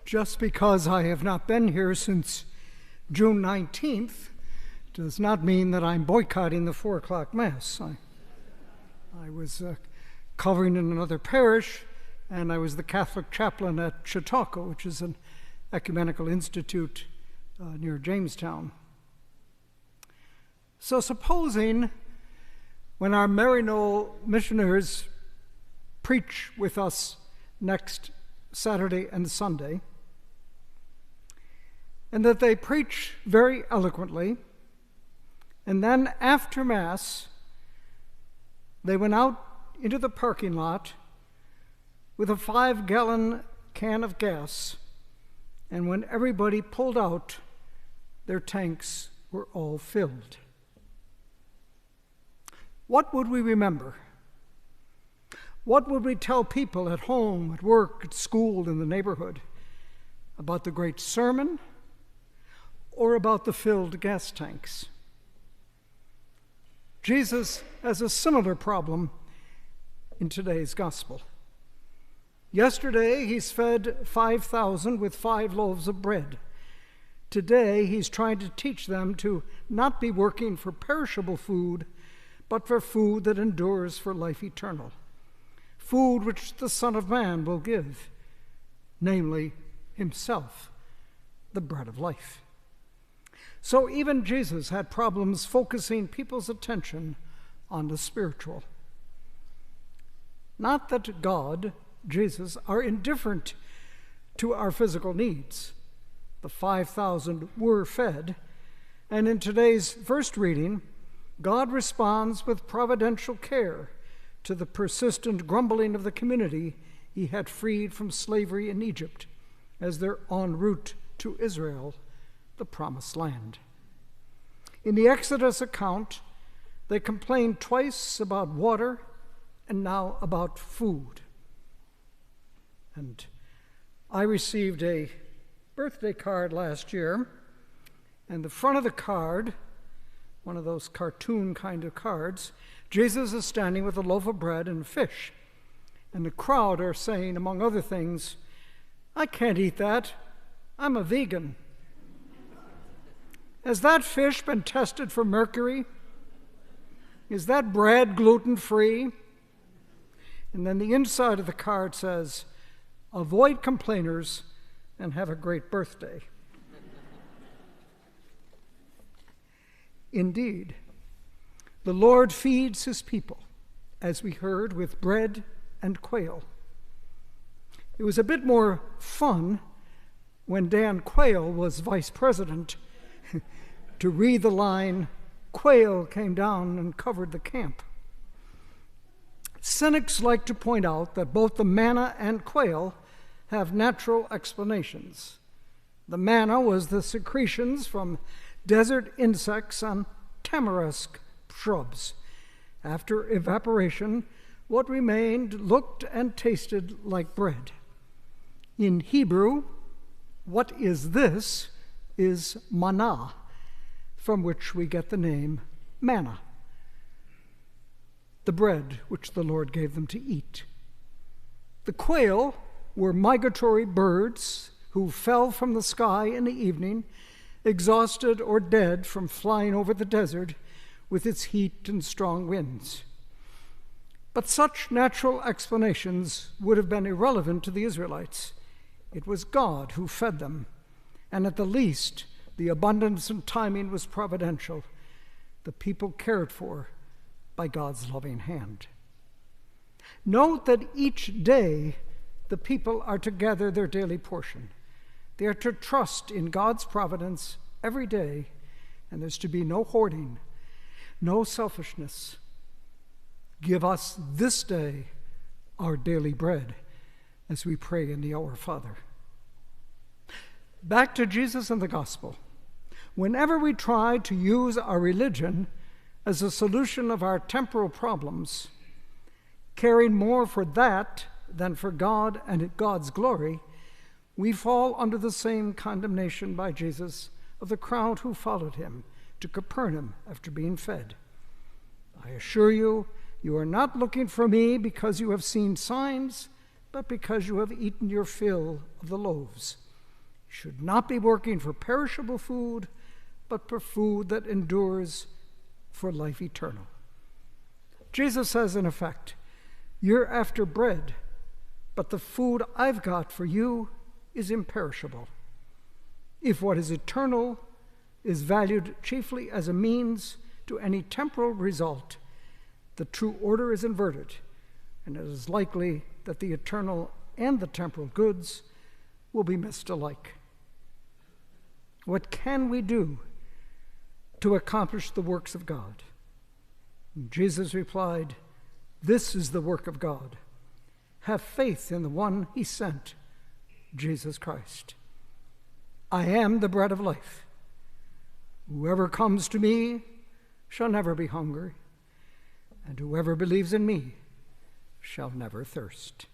Just because I have not been here since June 19th does not mean that I'm boycotting the 4 o'clock Mass. I was covering in another parish, and I was the Catholic chaplain at Chautauqua, which is an ecumenical institute near Jamestown. So supposing when our Maryknoll missionaries preach with us next Saturday and Sunday, and that they preach very eloquently, and then after Mass, they went out into the parking lot with a 5-gallon can of gas, and when everybody pulled out, their tanks were all filled. What would we remember? What would we tell people at home, at work, at school, in the neighborhood about the great sermon or about the filled gas tanks? Jesus has a similar problem in today's gospel. Yesterday, he's fed 5,000 with 5 loaves of bread. Today, he's trying to teach them to not be working for perishable food, but for food that endures for life eternal, food which the Son of Man will give, namely himself, the bread of life. So even Jesus had problems focusing people's attention on the spiritual. Not that God, Jesus, are indifferent to our physical needs. The 5,000 were fed, and in today's first reading, God responds with providential care to the persistent grumbling of the community he had freed from slavery in Egypt as they're en route to Israel, the promised land. In the Exodus account, they complained twice about water and now about food. And I received a birthday card last year, and the front of the card, one of those cartoon kind of cards, Jesus is standing with a loaf of bread and fish. And the crowd are saying, among other things, "I can't eat that. I'm a vegan." Has that fish been tested for mercury? Is that bread gluten-free? And then the inside of the card says, "Avoid complainers and have a great birthday." Indeed, the Lord feeds his people, as we heard, with bread and quail. It was a bit more fun when Dan Quayle was vice president to read the line, "Quail came down and covered the camp." Cynics like to point out that both the manna and quail have natural explanations. The manna was the secretions from desert insects on tamarisk shrubs. After evaporation, what remained looked and tasted like bread. In Hebrew, what is this is manna, from which we get the name manna, the bread which the Lord gave them to eat. The quail were migratory birds who fell from the sky in the evening, exhausted or dead from flying over the desert with its heat and strong winds. But such natural explanations would have been irrelevant to the Israelites. It was God who fed them, and at the least, the abundance and timing was providential, the people cared for by God's loving hand. Note that each day the people are to gather their daily portion. They are to trust in God's providence every day, and there's to be no hoarding, no selfishness. Give us this day our daily bread, as we pray in the Our Father. Back to Jesus and the gospel. Whenever we try to use our religion as a solution of our temporal problems, caring more for that than for God and God's glory, we fall under the same condemnation by Jesus of the crowd who followed him to Capernaum after being fed. I assure you, you are not looking for me because you have seen signs, but because you have eaten your fill of the loaves. should not be working for perishable food, but for food that endures for life eternal. Jesus says, in effect, you're after bread, but the food I've got for you is imperishable. If what is eternal is valued chiefly as a means to any temporal result, the true order is inverted, and it is likely that the eternal and the temporal goods will be missed alike. What can we do to accomplish the works of God? And Jesus replied, this is the work of God. Have faith in the one he sent, Jesus Christ. I am the bread of life. Whoever comes to me shall never be hungry, and whoever believes in me shall never thirst.